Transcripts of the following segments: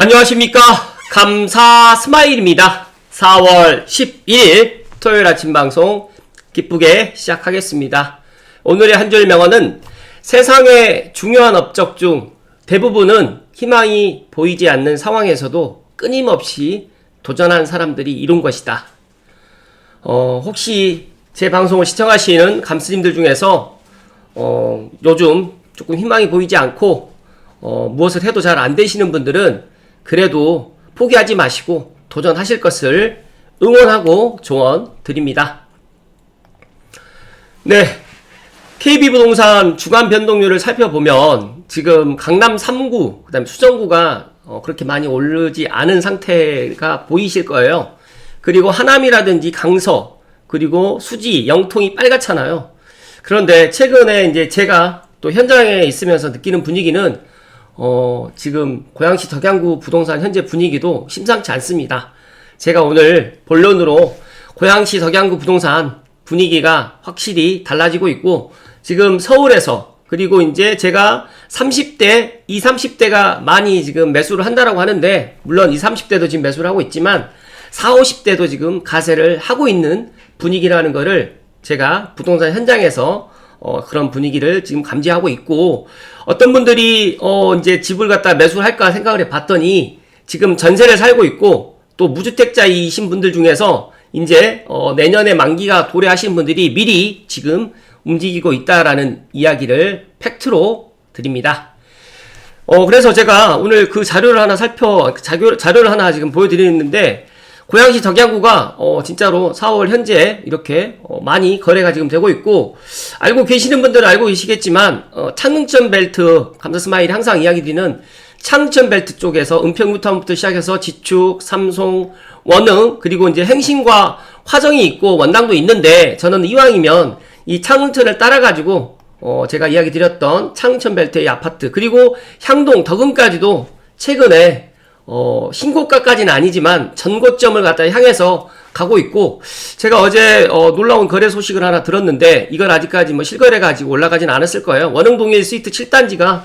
안녕하십니까. 감사 스마일입니다. 4월 12일 토요일 아침 방송 기쁘게 시작하겠습니다. 오늘의 한 줄 명언은 세상의 중요한 업적 중 대부분은 희망이 보이지 않는 상황에서도 끊임없이 도전한 사람들이 이룬 것이다. 혹시 제 방송을 시청하시는 감스님들 중에서 요즘 조금 희망이 보이지 않고 무엇을 해도 잘 안 되시는 분들은 그래도 포기하지 마시고 도전하실 것을 응원하고 조언 드립니다. 네, KB부동산 주간 변동률을 살펴보면 지금 강남 3구, 그 다음에 수정구가 그렇게 많이 오르지 않은 상태가 보이실 거예요. 그리고 하남이라든지 강서, 그리고 수지, 영통이 빨갛잖아요. 그런데 최근에 이제 제가 또 현장에 있으면서 느끼는 분위기는 지금 고양시 덕양구 부동산 현재 분위기도 심상치 않습니다. 제가 오늘 본론으로 고양시 덕양구 부동산 분위기가 확실히 달라지고 있고, 지금 서울에서, 그리고 이제 제가 30대, 20, 30대가 많이 지금 매수를 한다라고 하는데, 물론 20, 30대도 지금 매수를 하고 있지만 40, 50대도 지금 가세를 하고 있는 분위기라는 거를 제가 부동산 현장에서 그런 분위기를 지금 감지하고 있고, 어떤 분들이 이제 집을 갖다 매수를 할까 생각을 해 봤더니 지금 전세를 살고 있고, 또 무주택자이신 분들 중에서 이제 내년에 만기가 도래하신 분들이 미리 지금 움직이고 있다라는 이야기를 팩트로 드립니다. 그래서 제가 오늘 그 자료를 하나 지금 보여드리는데, 고양시 덕양구가 진짜로 4월 현재 이렇게 많이 거래가 지금 되고 있고, 알고 계시는 분들은 알고 계시겠지만 창릉천 벨트, 감사스마일이 항상 이야기 드리는 창릉천 벨트 쪽에서 은평뉴타운부터 시작해서 지축, 삼송, 원흥, 그리고 이제 행신과 화정이 있고 원당도 있는데, 저는 이왕이면 이 창릉천을 따라가지고 제가 이야기 드렸던 창릉천 벨트의 아파트, 그리고 향동, 덕음까지도 최근에 신고가까지는 아니지만 전고점을 갖다 향해서 가고 있고, 제가 어제 놀라운 거래 소식을 하나 들었는데, 이건 아직까지 뭐 실거래가 아직 올라가진 않았을 거예요. 원흥동일 스위트 7단지가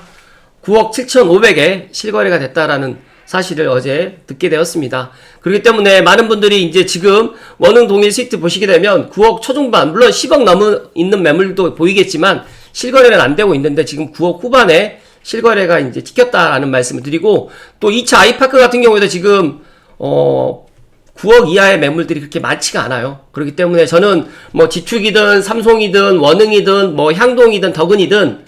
9억 7,500에 실거래가 됐다라는 사실을 어제 듣게 되었습니다. 그렇기 때문에 많은 분들이 이제 지금 원흥동일 스위트 보시게 되면 9억 초중반, 물론 10억 넘은 있는 매물도 보이겠지만 실거래는 안 되고 있는데, 지금 9억 후반에 실거래가 이제 찍혔다라는 말씀을 드리고, 또 2차 아이파크 같은 경우에도 지금 9억 이하의 매물들이 그렇게 많지가 않아요. 그렇기 때문에 저는 뭐 지축이든 삼송이든 원흥이든 뭐 향동이든 덕은이든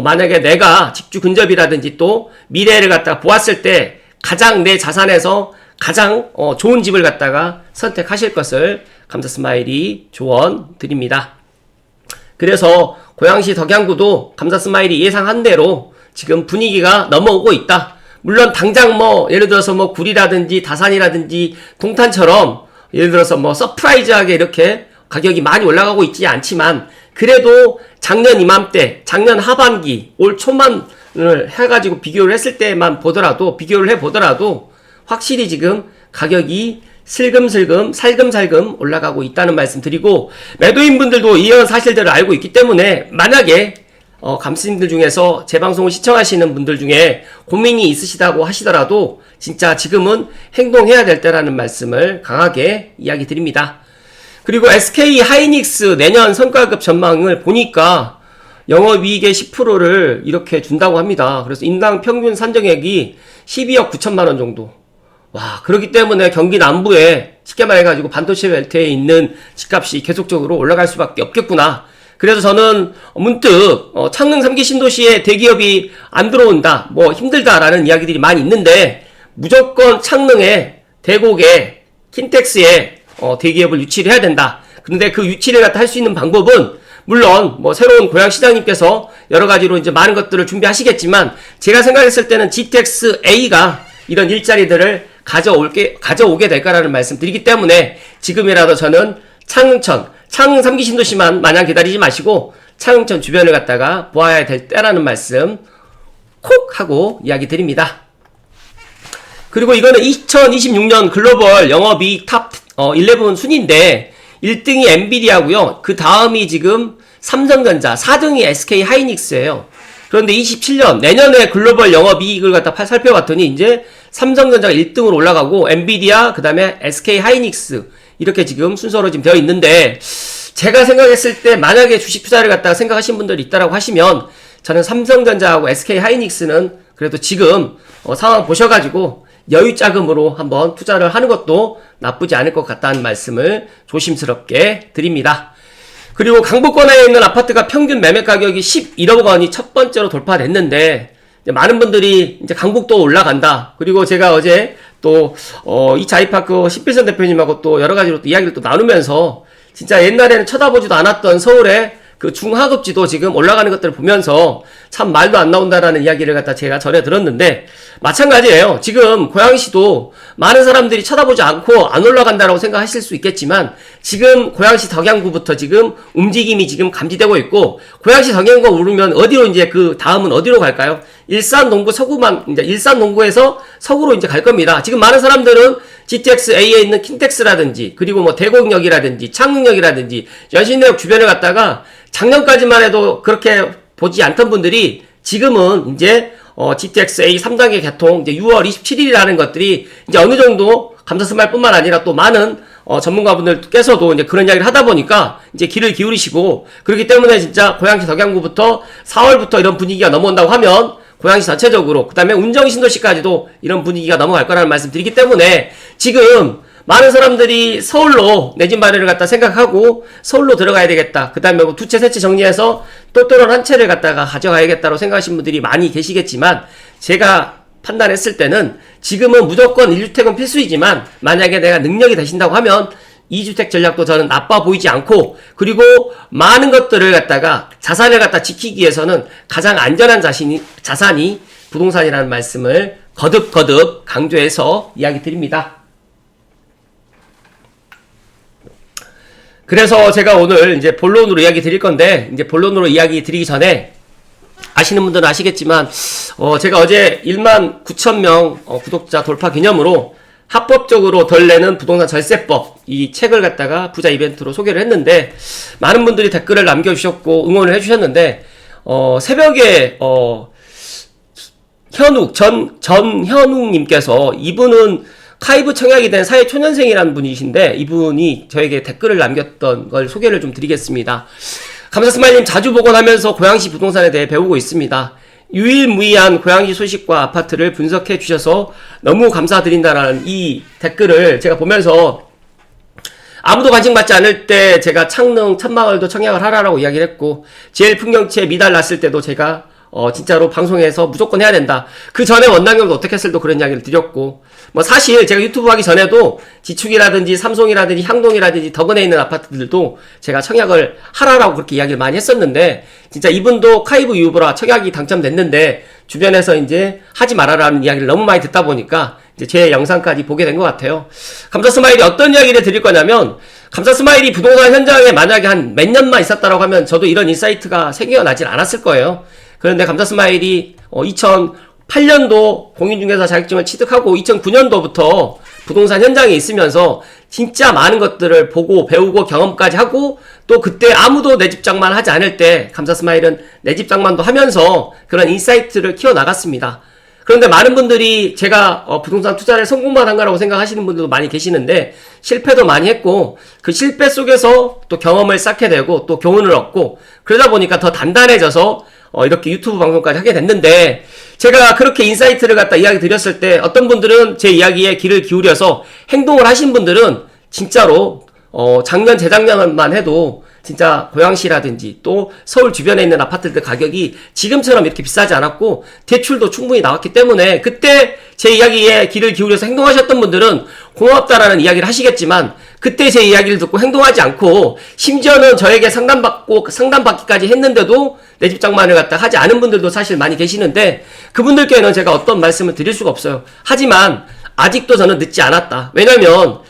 만약에 내가 직주 근접이라든지 또 미래를 갖다가 보았을 때 가장 내 자산에서 가장 좋은 집을 갖다가 선택하실 것을 감사스마일이 조언 드립니다. 그래서 고양시 덕양구도 감사스마일이 예상한 대로 지금 분위기가 넘어오고 있다. 물론 당장 뭐 예를 들어서 뭐 구리라든지 다산이라든지 동탄처럼 예를 들어서 뭐 서프라이즈하게 이렇게 가격이 많이 올라가고 있지 않지만, 그래도 작년 이맘때, 작년 하반기, 올 초만을 해가지고 비교를 했을 때만 보더라도, 비교를 해보더라도 확실히 지금 가격이 슬금슬금 살금살금 올라가고 있다는 말씀 드리고, 매도인분들도 이런 사실들을 알고 있기 때문에 만약에 감스님들 중에서 제 방송을 시청하시는 분들 중에 고민이 있으시다고 하시더라도 진짜 지금은 행동해야 될 때라는 말씀을 강하게 이야기 드립니다. 그리고 SK 하이닉스 내년 성과급 전망을 보니까 영업이익의 10%를 이렇게 준다고 합니다. 그래서 인당 평균 산정액이 12억 9천만 원 정도. 와, 그렇기 때문에 경기 남부에 쉽게 말해가지고 반도체 벨트에 있는 집값이 계속적으로 올라갈 수밖에 없겠구나. 그래서 저는 문득 창릉 3기 신도시에 대기업이 안 들어온다, 뭐 힘들다라는 이야기들이 많이 있는데, 무조건 창릉에, 대곡에, 킨텍스에 대기업을 유치를 해야 된다. 그런데 그 유치를 갖다 할 수 있는 방법은 물론 뭐 새로운 고양시장님께서 여러 가지로 이제 많은 것들을 준비하시겠지만, 제가 생각했을 때는 GTX A가 이런 일자리들을 가져오게 될 거라는 말씀 드리기 때문에 지금이라도 저는 창릉천, 창릉 3기 신도시만 마냥 기다리지 마시고 창릉천 주변을 갖다가 보아야 될 때라는 말씀 콕 하고 이야기 드립니다. 그리고 이거는 2026년 글로벌 영업이익 탑 11 순위인데 1등이 엔비디아고요. 그 다음이 지금 삼성전자, 4등이 SK 하이닉스예요. 그런데 27년 내년에 글로벌 영업이익을 갖다 살펴봤더니 이제 삼성전자가 1등으로 올라가고 엔비디아 그다음에 SK 하이닉스 이렇게 지금 순서로 지금 되어 있는데 제가 생각했을 때 만약에 주식 투자를 갖다가 생각하신 분들이 있다라고 하시면 저는 삼성전자하고 SK 하이닉스는 그래도 지금 상황 보셔가지고 여유 자금으로 한번 투자를 하는 것도 나쁘지 않을 것 같다는 말씀을 조심스럽게 드립니다. 그리고 강북권에 있는 아파트가 평균 매매 가격이 11억 원이 첫 번째로 돌파됐는데 많은 분들이 이제 강북도 올라간다. 그리고 제가 어제 또 이 자이파크 신필선 대표님하고 또 여러 가지로 또 이야기를 또 나누면서 진짜 옛날에는 쳐다보지도 않았던 서울의 그 중하급지도 지금 올라가는 것들을 보면서 참 말도 안 나온다라는 이야기를 갖다 제가 전해 들었는데 마찬가지예요. 지금 고양시도 많은 사람들이 쳐다보지 않고 안 올라간다라고 생각하실 수 있겠지만 지금 고양시 덕양구부터 지금 움직임이 지금 감지되고 있고 고양시 덕양구가 오르면 어디로 이제 그 다음은 어디로 갈까요? 일산 농구 서구만 이제 일산 농구에서 서구로 이제 갈 겁니다. 지금 많은 사람들은 GTX-A에 있는 킨텍스라든지 그리고 뭐 대곡역이라든지 창릉역이라든지 연신내역 주변에 갔다가 작년까지만 해도 그렇게 보지 않던 분들이 지금은 이제 GTX-A 3단계 개통 이제 6월 27일이라는 것들이 이제 어느 정도 감사스마일뿐만 아니라 또 많은 전문가분들께서도 이제 그런 이야기를 하다 보니까 이제 귀를 기울이시고 그렇기 때문에 진짜 고양시 덕양구부터 4월부터 이런 분위기가 넘어온다고 하면 고양시 전체적으로 그 다음에 운정 신도시까지도 이런 분위기가 넘어갈 거라는 말씀 드리기 때문에 지금 많은 사람들이 서울로 내 집 마련을 갖다 생각하고 서울로 들어가야 되겠다. 그 다음에 뭐 두 채, 세 채 정리해서 또또런 한 채를 갖다가 가져가야겠다고 생각하시는 분들이 많이 계시겠지만 제가 판단했을 때는 지금은 무조건 1주택은 필수이지만 만약에 내가 능력이 되신다고 하면 2주택 전략도 저는 나빠 보이지 않고 그리고 많은 것들을 갖다가 자산을 갖다 지키기 위해서는 가장 안전한 자산이 부동산이라는 말씀을 거듭 강조해서 이야기 드립니다. 그래서 제가 오늘 이제 본론으로 이야기 드릴 건데 이제 본론으로 이야기 드리기 전에 아시는 분들은 아시겠지만 제가 어제 19,000명 구독자 돌파 기념으로 합법적으로 덜 내는 부동산 절세법 이 책을 갖다가 부자 이벤트로 소개를 했는데 많은 분들이 댓글을 남겨주셨고 응원을 해주셨는데 새벽에 전현욱님께서 이분은 카이브 청약이 된 사회초년생이라는 분이신데 이분이 저에게 댓글을 남겼던 걸 소개를 좀 드리겠습니다. 감사스마일님 자주 복원하면서 고양시 부동산에 대해 배우고 있습니다. 유일무이한 고양시 소식과 아파트를 분석해 주셔서 너무 감사드린다라는 이 댓글을 제가 보면서 아무도 관심받지 않을 때 제가 창릉 천마을도 청약을 하라라고 이야기를 했고 제일 풍경채 미달 났을 때도 제가 진짜로 방송에서 무조건 해야 된다. 그 전에 원당경도 어떻게 했을도 그런 이야기를 드렸고 뭐 사실 제가 유튜브 하기 전에도 지축이라든지 삼송이라든지 향동이라든지 덕은에 있는 아파트들도 제가 청약을 하라라고 그렇게 이야기를 많이 했었는데 진짜 이분도 카이브 유브라 청약이 당첨됐는데 주변에서 이제 하지 말아라는 이야기를 너무 많이 듣다 보니까 이제 제 영상까지 보게 된 것 같아요. 감사스마일이 어떤 이야기를 드릴 거냐면 감사스마일이 부동산 현장에 만약에 한 몇 년만 있었다라고 하면 저도 이런 인사이트가 생겨나질 않았을 거예요. 그런데 감사스마일이 2008년도 공인중개사 자격증을 취득하고 2009년도부터 부동산 현장에 있으면서 진짜 많은 것들을 보고 배우고 경험까지 하고 또 그때 아무도 내 집장만 하지 않을 때 감사스마일은 내 집장만도 하면서 그런 인사이트를 키워나갔습니다. 그런데 많은 분들이 제가 부동산 투자를 성공만 한 거라고 생각하시는 분들도 많이 계시는데 실패도 많이 했고 그 실패 속에서 또 경험을 쌓게 되고 또 교훈을 얻고 그러다 보니까 더 단단해져서 이렇게 유튜브 방송까지 하게 됐는데 제가 그렇게 인사이트를 갖다 이야기 드렸을 때 어떤 분들은 제 이야기에 귀를 기울여서 행동을 하신 분들은 진짜로 작년 재작년만 해도 진짜 고양시라든지 또 서울 주변에 있는 아파트들 가격이 지금처럼 이렇게 비싸지 않았고 대출도 충분히 나왔기 때문에 그때 제 이야기에 귀를 기울여서 행동하셨던 분들은 고맙다라는 이야기를 하시겠지만 그때 제 이야기를 듣고 행동하지 않고 심지어는 저에게 상담받기까지 했는데도 내 집장만을 갖다 하지 않은 분들도 사실 많이 계시는데 그분들께는 제가 어떤 말씀을 드릴 수가 없어요. 하지만 아직도 저는 늦지 않았다. 왜냐면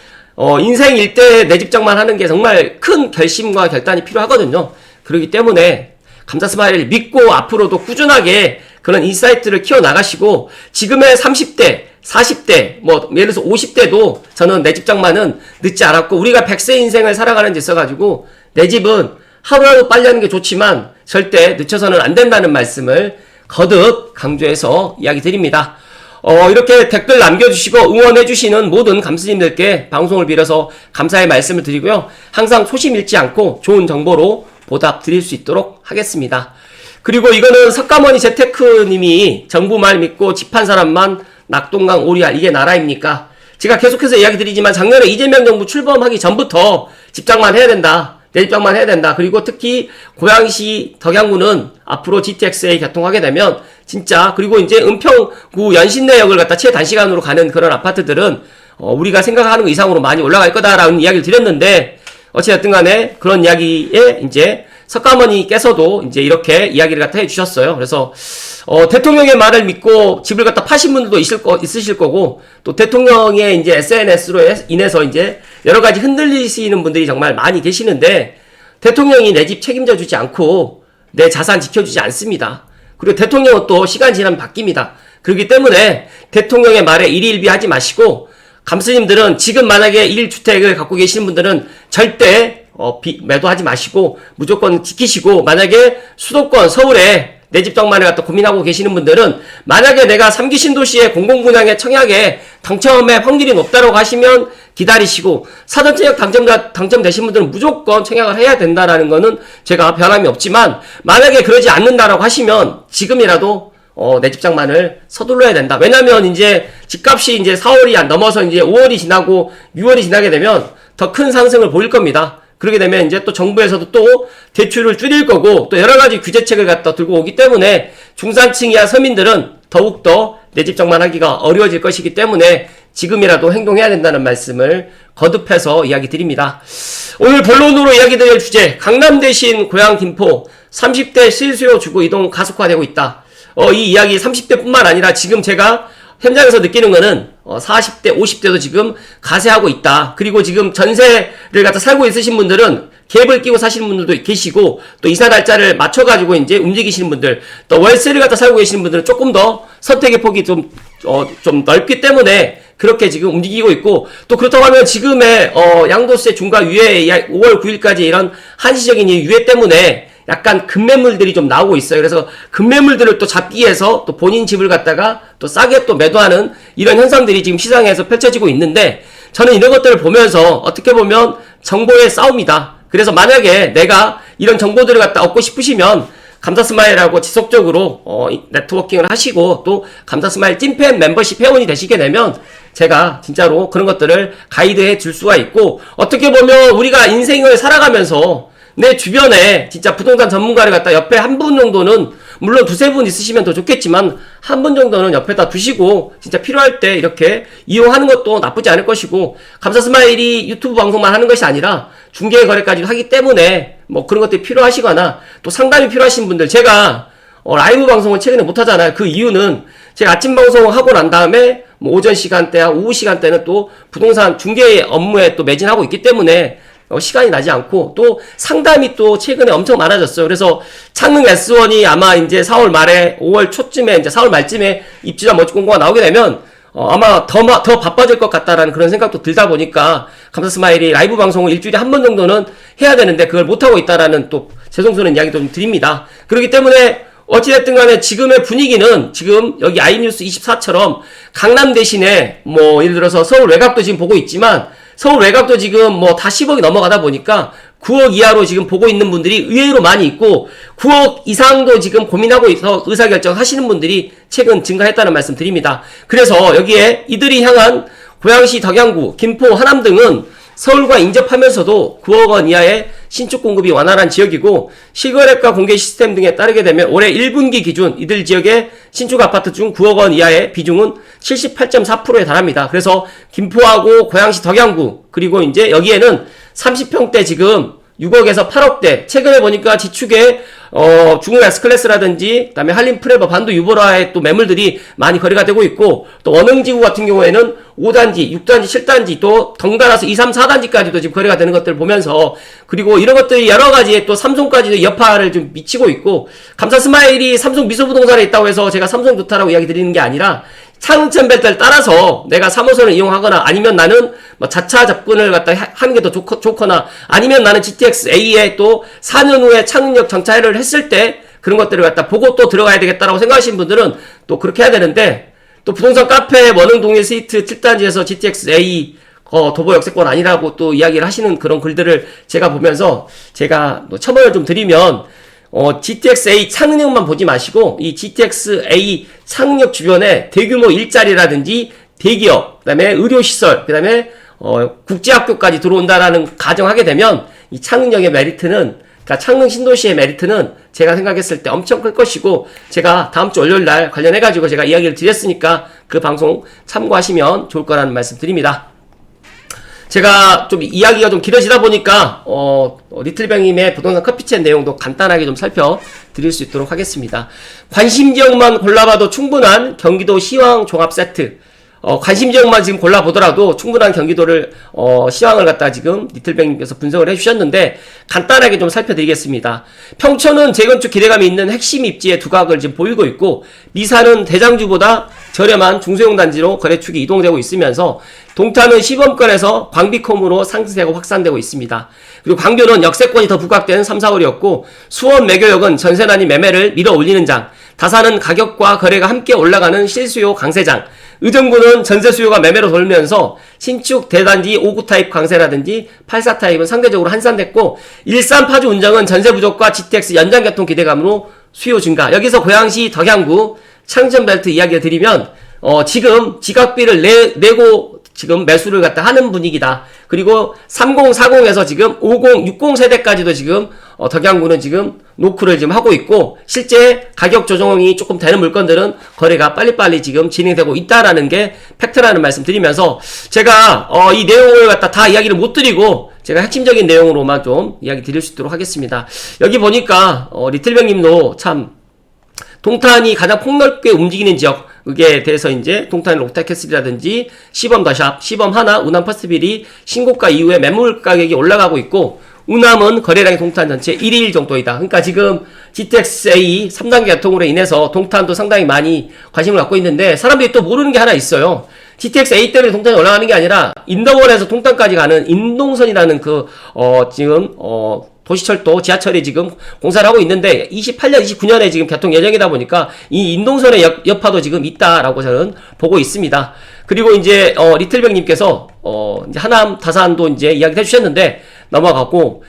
인생 일대에 내 집장만 하는 게 정말 큰 결심과 결단이 필요하거든요. 그렇기 때문에 감사스마일을 믿고 앞으로도 꾸준하게 그런 인사이트를 키워나가시고 지금의 30대, 40대, 뭐 예를 들어서 50대도 저는 내 집장만은 늦지 않았고 우리가 100세 인생을 살아가는 데 있어가지고 내 집은 하루라도 빨리 하는 게 좋지만 절대 늦춰서는 안 된다는 말씀을 거듭 강조해서 이야기 드립니다. 이렇게 댓글 남겨주시고 응원해주시는 모든 감스님들께 방송을 빌어서 감사의 말씀을 드리고요. 항상 소심 잃지 않고 좋은 정보로 보답 드릴 수 있도록 하겠습니다. 그리고 이거는 석가모니 재테크님이 정부 말 믿고 집한 사람만 낙동강 오리알 이게 나라입니까? 제가 계속해서 이야기 드리지만 작년에 이재명 정부 출범하기 전부터 집장만 해야 된다. 내 집장만 해야 된다. 그리고 특히 고양시 덕양구는 앞으로 GTXA 개통하게 되면 진짜 그리고 이제 은평구 연신내역을 갖다 최단시간으로 가는 그런 아파트들은 우리가 생각하는 것 이상으로 많이 올라갈 거다라는 이야기를 드렸는데 어찌됐든 간에 그런 이야기에 이제 석가모니께서도 이제 이렇게 이야기를 갖다 해주셨어요. 그래서 대통령의 말을 믿고 집을 갖다 파신 분들도 있으실 거고 또 대통령의 이제 SNS로 인해서 이제 여러 가지 흔들리시는 분들이 정말 많이 계시는데 대통령이 내 집 책임져 주지 않고 내 자산 지켜주지 않습니다. 그리고 대통령은 또 시간 지나면 바뀝니다. 그렇기 때문에 대통령의 말에 일희일비하지 마시고 감스님들은 지금 만약에 1주택을 갖고 계시는 분들은 절대 매도하지 마시고 무조건 지키시고 만약에 수도권 서울에 내 집 정만을 갖다 고민하고 계시는 분들은 만약에 내가 3기 신도시의 공공분양의 청약에 당첨의 확률이 높다고 하시면 기다리시고 사전청약 당첨되신 분들은 무조건 청약을 해야 된다라는 거는 제가 변함이 없지만 만약에 그러지 않는다라고 하시면 지금이라도 내 집장만을 서둘러야 된다. 왜냐면 이제 집값이 이제 4월이 안 넘어서 이제 5월이 지나고 6월이 지나게 되면 더 큰 상승을 보일 겁니다. 그렇게 되면 이제 또 정부에서도 또 대출을 줄일 거고 또 여러 가지 규제책을 갖다 들고 오기 때문에 중산층이야 서민들은 더욱더 내 집장만 하기가 어려워질 것이기 때문에 지금이라도 행동해야 된다는 말씀을 거듭해서 이야기 드립니다. 오늘 본론으로 이야기 드릴 주제 강남 대신 고향 김포 30대 실수요 주거 이동 가속화되고 있다. 이 이야기 30대 뿐만 아니라 지금 제가 현장에서 느끼는 거는 40대, 50대도 지금 가세하고 있다. 그리고 지금 전세를 갖다 살고 있으신 분들은 갭을 끼고 사시는 분들도 계시고 또 이사 날짜를 맞춰가지고 이제 움직이시는 분들 또 월세를 갖다 살고 계시는 분들은 조금 더 선택의 폭이 좀 넓기 때문에 그렇게 지금 움직이고 있고 또 그렇다고 하면 지금의 양도세 중과 유예 5월 9일까지 이런 한시적인 이 유예 때문에 약간 급매물들이 좀 나오고 있어요. 그래서 급매물들을 또 잡기 위해서 또 본인 집을 갖다가 또 싸게 또 매도하는 이런 현상들이 지금 시장에서 펼쳐지고 있는데 저는 이런 것들을 보면서 어떻게 보면 정보의 싸움이다. 그래서 만약에 내가 이런 정보들을 갖다 얻고 싶으시면 감사스마일하고 지속적으로 네트워킹을 하시고 또 감사스마일 찐팬 멤버십 회원이 되시게 되면 제가 진짜로 그런 것들을 가이드해 줄 수가 있고 어떻게 보면 우리가 인생을 살아가면서 내 주변에 진짜 부동산 전문가를 갖다 옆에 한 분 정도는 물론 두세 분 있으시면 더 좋겠지만 한 분 정도는 옆에다 두시고 진짜 필요할 때 이렇게 이용하는 것도 나쁘지 않을 것이고 감사스마일이 유튜브 방송만 하는 것이 아니라 중개 거래까지 하기 때문에 뭐 그런 것들이 필요하시거나 또 상담이 필요하신 분들 제가 라이브 방송을 최근에 못 하잖아요. 그 이유는 제가 아침 방송을 하고 난 다음에 뭐 오전 시간대와 오후 시간대는 또 부동산 중개 업무에 또 매진하고 있기 때문에 시간이 나지 않고 또 상담이 또 최근에 엄청 많아졌어요. 그래서 창릉 S1이 아마 이제 4월 말에 5월 초쯤에 이제 4월 말쯤에 입주자 멋지 공고가 나오게 되면 아마 더 바빠질 것 같다라는 그런 생각도 들다 보니까 감사스마일이 라이브 방송을 일주일에 한 번 정도는 해야 되는데 그걸 못하고 있다라는 또 죄송스러운 이야기도 좀 드립니다. 그렇기 때문에 어찌됐든 간에 지금의 분위기는 지금 여기 아이뉴스 24처럼 강남 대신에 뭐 예를 들어서 서울 외곽도 지금 보고 있지만 서울 외곽도 지금 뭐 다 10억이 넘어가다 보니까 9억 이하로 지금 보고 있는 분들이 의외로 많이 있고 9억 이상도 지금 고민하고 있어 의사결정 하시는 분들이 최근 증가했다는 말씀 드립니다. 그래서 여기에 이들이 향한 고양시 덕양구, 김포, 하남 등은 서울과 인접하면서도 9억 원 이하의 신축 공급이 완활한 지역이고 실거래가 공개 시스템 등에 따르게 되면 올해 1분기 기준 이들 지역의 신축 아파트 중 9억 원 이하의 비중은 78.4%에 달합니다. 그래서 김포하고 고양시 덕양구 그리고 이제 여기에는 30평대 지금 6억에서 8억대 최근에 보니까 지축에 중흥 S클래스라든지 그다음에 한림 프레버 반도 유보라의 또 매물들이 많이 거래가 되고 있고 또 원흥지구 같은 경우에는 5단지, 6단지, 7단지 또 덩달아서 2, 3, 4단지까지도 지금 거래가 되는 것들을 보면서 그리고 이런 것들이 여러 가지의 또 삼성까지도 여파를 좀 미치고 있고 감사스마일이 삼성 미소부동산에 있다고 해서 제가 삼성 좋다라고 이야기 드리는 게 아니라 창천벨트를 따라서 내가 3호선을 이용하거나 아니면 나는 뭐 자차 접근을 갖다 하는 게 더 좋거나 아니면 나는 GTX-A에 또 4년 후에 창릉역 정차를 했을 때 그런 것들을 갖다 보고 또 들어가야 되겠다라고 생각하시는 분들은 또 그렇게 해야 되는데, 또 부동산 카페 원흥동일 스위트 7단지에서 GTX-A 도보 역세권 아니라고 또 이야기를 하시는 그런 글들을 제가 보면서 제가 첨언을 좀 드리면, GTX-A 창능력만 보지 마시고 이 GTX-A 창능력 주변에 대규모 일자리라든지 대기업, 그다음에 의료시설, 그다음에 국제학교까지 들어온다라는 가정하게 되면 이 창능력의 메리트는, 그러니까 창능 신도시의 메리트는 제가 생각했을 때 엄청 클 것이고, 제가 다음 주 월요일날 관련해가지고 제가 이야기를 드렸으니까 그 방송 참고하시면 좋을 거라는 말씀 드립니다. 제가 좀 이야기가 좀 길어지다 보니까 리틀뱅님의 부동산 커피챗 내용도 간단하게 좀 살펴드릴 수 있도록 하겠습니다. 관심지역만 골라봐도 충분한 경기도 시황 종합 세트. 관심지역만 지금 골라보더라도 충분한 경기도를 시황을 갖다 지금 리틀뱅님께서 분석을 해주셨는데, 간단하게 좀 살펴드리겠습니다. 평촌은 재건축 기대감이 있는 핵심 입지의 두각을 지금 보이고 있고, 미사는 대장주보다 저렴한 중소형 단지로 거래축이 이동되고 있으면서, 동탄은 시범권에서 광비콤으로 상승되고 확산되고 있습니다. 그리고 광교는 역세권이 더 부각된 3, 4월이었고, 수원 매교역은 전세난이 매매를 밀어 올리는 장, 다산은 가격과 거래가 함께 올라가는 실수요 강세장, 의정부는 전세 수요가 매매로 돌면서 신축 대단지 5구 타입 강세라든지 84 타입은 상대적으로 한산됐고, 일산 파주 운정은 전세 부족과 GTX 연장 교통 기대감으로 수요 증가. 여기서 고양시 덕양구 창천벨트 이야기를 드리면 지금 지각비를 내고 지금 매수를 갖다 하는 분위기다. 그리고 30, 40에서 지금 50, 60 세대까지도 지금 덕양구는 지금 노크를 지금 하고 있고, 실제 가격 조정이 조금 되는 물건들은 거래가 빨리빨리 지금 진행되고 있다라는 게 팩트라는 말씀 드리면서, 제가 이 내용을 갖다 다 이야기를 못 드리고 제가 핵심적인 내용으로만 좀 이야기 드릴 수 있도록 하겠습니다. 여기 보니까 리틀뱅님도 참 동탄이 가장 폭넓게 움직이는 지역에 대해서 이제 동탄 록타캐슬이라든지 시범 더샵, 시범 하나, 운암 퍼스트빌이 신고가 이후에 매물 가격이 올라가고 있고, 운암은 거래량이 동탄 전체 1일 정도이다. 그러니까 지금 GTX-A 3단계 개통으로 인해서 동탄도 상당히 많이 관심을 갖고 있는데, 사람들이 또 모르는 게 하나 있어요. GTX-A 때문에 동탄이 올라가는 게 아니라 인덕원에서 동탄까지 가는 인동선이라는 지금 도시철도 지하철이 지금 공사를 하고 있는데 28년, 29년에 지금 개통 예정이다 보니까 이 인동선의 여파도 지금 있다라고 저는 보고 있습니다. 그리고 이제 리틀뱅님께서 이제 하남, 다산도 이제 이야기를 해주셨는데 넘어가고,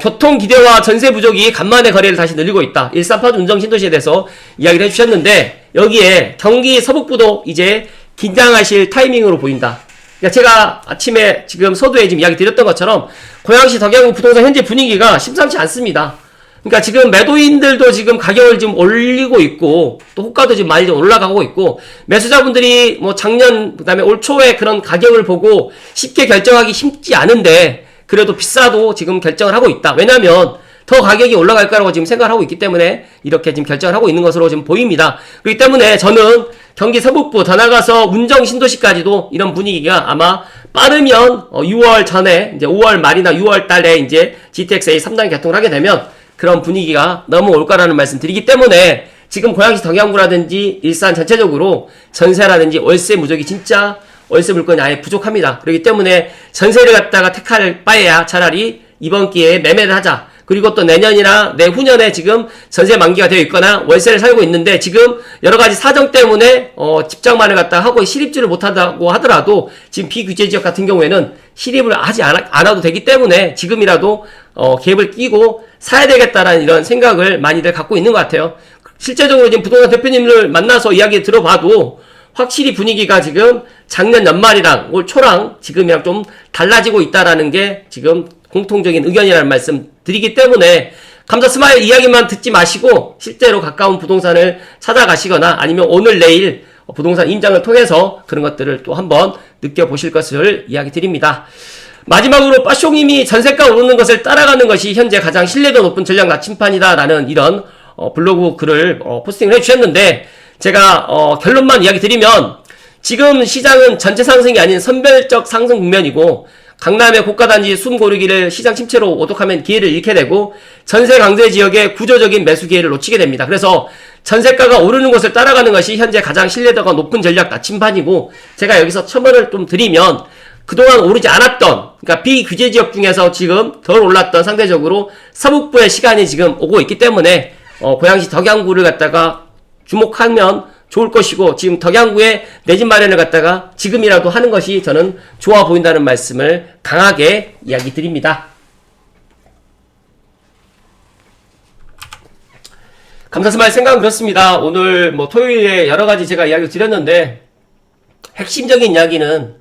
교통 기대와 전세 부족이 간만에 거래를 다시 늘리고 있다. 일산 파주 운정 신도시에 대해서 이야기를 해주셨는데, 여기에 경기 서북부도 이제 긴장하실 타이밍으로 보인다. 그러니까 제가 아침에 지금 서두에 지금 이야기 드렸던 것처럼 고양시 덕양구 부동산 현재 분위기가 심상치 않습니다. 그러니까 지금 매도인들도 지금 가격을 지금 올리고 있고, 또 호가도 지금 많이 좀 올라가고 있고, 매수자분들이 뭐 작년 그다음에 올 초에 그런 가격을 보고 쉽게 결정하기 쉽지 않은데, 그래도 비싸도 지금 결정을 하고 있다. 왜냐면 더 가격이 올라갈 거라고 지금 생각을 하고 있기 때문에 이렇게 지금 결정을 하고 있는 것으로 지금 보입니다. 그렇기 때문에 저는 경기 서북부 더 나가서 운정 신도시까지도 이런 분위기가 아마 빠르면 6월 전에 이제 5월 말이나 6월 달에 이제 GTX-A 3단 개통을 하게 되면 그런 분위기가 넘어올 거라는 말씀 드리기 때문에, 지금 고양시 덕양구라든지 일산 전체적으로 전세라든지 월세 무적이 진짜 월세 물건이 아예 부족합니다. 그렇기 때문에 전세를 갖다가 택할 바에야 차라리 이번 기회에 매매를 하자. 그리고 또 내년이나 내후년에 지금 전세 만기가 되어 있거나 월세를 살고 있는데, 지금 여러 가지 사정 때문에 집장만을 갖다 하고 실입주를 못한다고 하더라도 지금 비규제 지역 같은 경우에는 실입을 하지 않아도 되기 때문에 지금이라도 갭을 끼고 사야 되겠다라는 이런 생각을 많이들 갖고 있는 것 같아요. 실제적으로 지금 부동산 대표님을 만나서 이야기 들어봐도 확실히 분위기가 지금 작년 연말이랑 올 초랑 지금이랑 좀 달라지고 있다라는 게 지금 공통적인 의견이라는 말씀 드리기 때문에, 감자 스마일 이야기만 듣지 마시고 실제로 가까운 부동산을 찾아가시거나 아니면 오늘 내일 부동산 임장을 통해서 그런 것들을 또 한번 느껴보실 것을 이야기 드립니다. 마지막으로 빠쇼님이 전세가 오르는 것을 따라가는 것이 현재 가장 신뢰도 높은 전략 나침판이다라는 이런 블로그 글을 포스팅을 해주셨는데, 제가 결론만 이야기 드리면, 지금 시장은 전체 상승이 아닌 선별적 상승 국면이고, 강남의 고가단지 숨 고르기를 시장 침체로 오독하면 기회를 잃게 되고, 전세 강세 지역의 구조적인 매수 기회를 놓치게 됩니다. 그래서 전세가가 오르는 것을 따라가는 것이 현재 가장 신뢰도가 높은 전략 나침반이고, 제가 여기서 첨언을 좀 드리면, 그동안 오르지 않았던, 그러니까 비규제 지역 중에서 지금 덜 올랐던 상대적으로 서북부의 시간이 지금 오고 있기 때문에 고양시 덕양구를 갖다가 주목하면 좋을 것이고, 지금 덕양구에 내 집 마련을 갖다가 지금이라도 하는 것이 저는 좋아 보인다는 말씀을 강하게 이야기 드립니다. 감사스마일 생각은 그렇습니다. 오늘 뭐 토요일에 여러 가지 제가 이야기를 드렸는데, 핵심적인 이야기는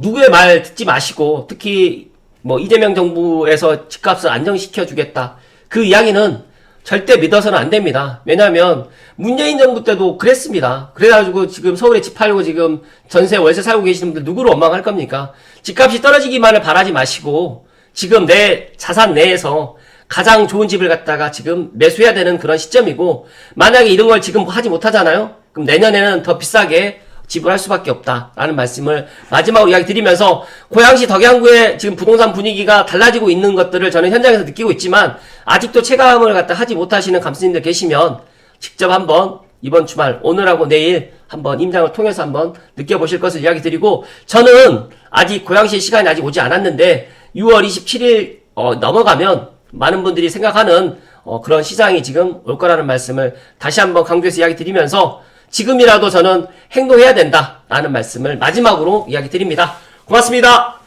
누구의 말 듣지 마시고, 특히 뭐 이재명 정부에서 집값을 안정시켜 주겠다, 그 이야기는 절대 믿어서는 안 됩니다. 왜냐하면 문재인 정부 때도 그랬습니다. 그래가지고 지금 서울에 집 팔고 지금 전세 월세 살고 계시는 분들 누구를 원망할 겁니까? 집값이 떨어지기만을 바라지 마시고 지금 내 자산 내에서 가장 좋은 집을 갖다가 지금 매수해야 되는 그런 시점이고, 만약에 이런 걸 지금 하지 못하잖아요? 그럼 내년에는 더 비싸게 지불할 수밖에 없다라는 말씀을 마지막으로 이야기 드리면서, 고양시 덕양구의 지금 부동산 분위기가 달라지고 있는 것들을 저는 현장에서 느끼고 있지만, 아직도 체감을 갖다 하지 못하시는 감독님들 계시면 직접 한번 이번 주말 오늘하고 내일 한번 임장을 통해서 한번 느껴보실 것을 이야기 드리고, 저는 아직 고양시의 시간이 아직 오지 않았는데 6월 27일 넘어가면 많은 분들이 생각하는 그런 시장이 지금 올 거라는 말씀을 다시 한번 강조해서 이야기 드리면서, 지금이라도 저는 행동해야 된다라는 말씀을 마지막으로 이야기 드립니다. 고맙습니다.